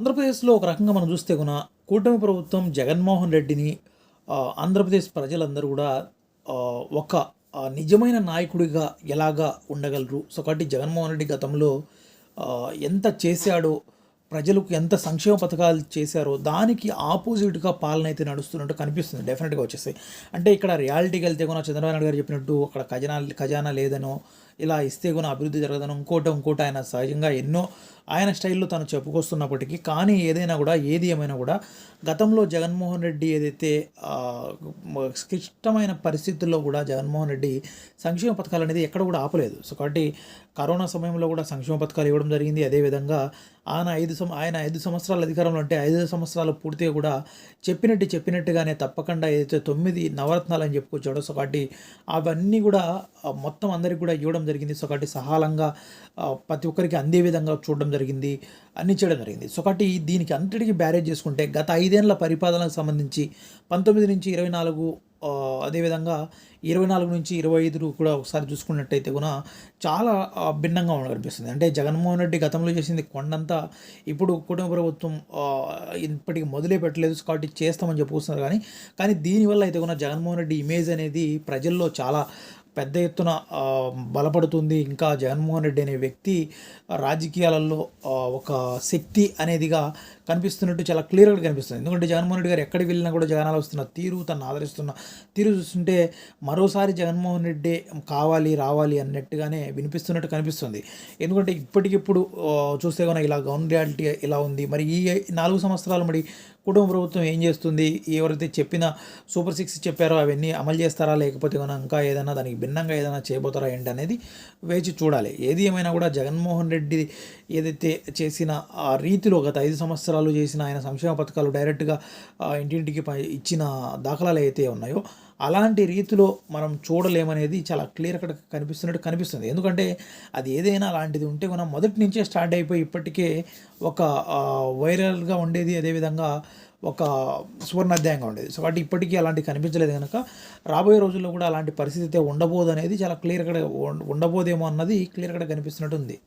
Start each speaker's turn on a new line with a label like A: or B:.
A: ఆంధ్రప్రదేశ్లో ఒక రకంగా మనం చూస్తే కూటమి ప్రభుత్వం జగన్మోహన్ రెడ్డిని ఆంధ్రప్రదేశ్ ప్రజలందరూ కూడా ఒక నిజమైన నాయకుడిగా ఎలాగా ఉండగలరు. సో కాబట్టి జగన్మోహన్ రెడ్డి గతంలో ఎంత చేశాడో, ప్రజలకు ఎంత సంక్షేమ పథకాలు చేశారో దానికి ఆపోజిట్గా పాలన అయితే నడుస్తున్నట్టు కనిపిస్తుంది డెఫినెట్గా వచ్చేసి. అంటే ఇక్కడ రియాలిటీకి వెళ్తే చంద్రబాబు నాయుడు గారు చెప్పినట్టు అక్కడ ఖజానా లేదనో, ఇలా ఇస్తే అభివృద్ధి జరగదనో, ఇంకోటి ఆయన సహజంగా ఎన్నో ఆయన స్టైల్లో తను చెప్పుకొస్తున్నప్పటికీ, కానీ ఏది ఏమైనా కూడా గతంలో జగన్మోహన్ రెడ్డి ఏదైతే క్లిష్టమైన పరిస్థితుల్లో కూడా జగన్మోహన్ రెడ్డి సంక్షేమ పథకాలు అనేది ఎక్కడ కూడా ఆపలేదు. సో కాబట్టి కరోనా సమయంలో కూడా సంక్షేమ పథకాలు ఇవ్వడం జరిగింది. అదేవిధంగా ఆయన 5 సంవత్సరాల అధికారంలో అంటే 5 సంవత్సరాలు పూర్తిగా కూడా చెప్పినట్టుగానే తప్పకుండా ఏదైతే 9 నవరత్నాలు అని చెప్పుకొచ్చాడో, సో కాబట్టి అవన్నీ కూడా మొత్తం అందరికి కూడా ఇవ్వడం జరిగింది. సో కాబట్టి సహాలంగా ప్రతి ఒక్కరికి అందే విధంగా చూడడం జరిగింది, అన్ని చేయడం జరిగింది. సో కాబట్టి దీనికి అంతటికి బ్యారేజ్ చేసుకుంటే గత 5 ఏళ్ల పరిపాలనకు సంబంధించి 19 నుంచి 24, అదేవిధంగా 24 నుంచి 25 కూడా ఒకసారి చూసుకున్నట్టయితే చాలా భిన్నంగా కనిపిస్తుంది. అంటే జగన్మోహన్ రెడ్డి గతంలో చేసింది కొండంతా ఇప్పుడు కుటుంబ ప్రభుత్వం ఇప్పటికి మొదలే పెట్టలేదు. కాబట్టి చేస్తామని చెప్పుకొస్తున్నారు. కానీ దీనివల్ల అయితే జగన్మోహన్ రెడ్డి ఇమేజ్ అనేది ప్రజల్లో చాలా పెద్ద ఎత్తున బలపడుతుంది. ఇంకా జగన్మోహన్ రెడ్డి అనే వ్యక్తి రాజకీయాలలో ఒక శక్తి అనేదిగా కనిపిస్తున్నట్టు చాలా క్లియర్గా కనిపిస్తుంది. ఎందుకంటే జగన్మోహన్ రెడ్డి గారు ఎక్కడికి వెళ్ళినా కూడా జగనాలు వస్తున్న తీరు, తను ఆదరిస్తున్న తీరు చూస్తుంటే మరోసారి జగన్మోహన్ రెడ్డి రావాలి అన్నట్టుగానే వినిపిస్తున్నట్టు కనిపిస్తుంది. ఎందుకంటే ఇప్పటికిప్పుడు చూస్తే ఇలా గ్రౌండ్ రియాలిటీ ఇలా ఉంది. మరి ఈ 4 సంవత్సరాలు మరి కుటుంబ ప్రభుత్వం ఏం చేస్తుంది, ఎవరైతే చెప్పిన సూపర్ 6 చెప్పారో అవన్నీ అమలు చేస్తారా, లేకపోతే ఇంకా ఏదైనా దానికి భిన్నంగా ఏదైనా చేయబోతారా ఏంటి అనేది వేచి చూడాలి. ఏది ఏమైనా కూడా జగన్మోహన్ రెడ్డి ఏదైతే చేసిన ఆ రీతిలో గత 5 సంవత్సరాలు చేసిన ఆయన సంక్షేమ పథకాలు డైరెక్ట్గా ఇంటింటికి ఇచ్చిన దాఖలాలు అయితే ఉన్నాయో అలాంటి రీతిలో మనం చూడలేమనేది చాలా క్లియర్ అక్కడ కనిపిస్తుంది. ఎందుకంటే అది ఏదైనా అలాంటిది ఉంటే మొదటి నుంచే స్టార్ట్ అయిపోయి ఇప్పటికే ఒక వైరల్గా ఉండేది, అదేవిధంగా ఒక సువర్ణాధ్యాయంగా ఉండేది. సో కాబట్టి ఇప్పటికీ అలాంటివి కనిపించలేదు కనుక రాబోయే రోజుల్లో కూడా అలాంటి పరిస్థితి అయితే ఉండబోదు అనేది చాలా క్లియర్ ఉండబోదేమో అన్నది క్లియర్ కనిపిస్తున్నట్టు ఉంది.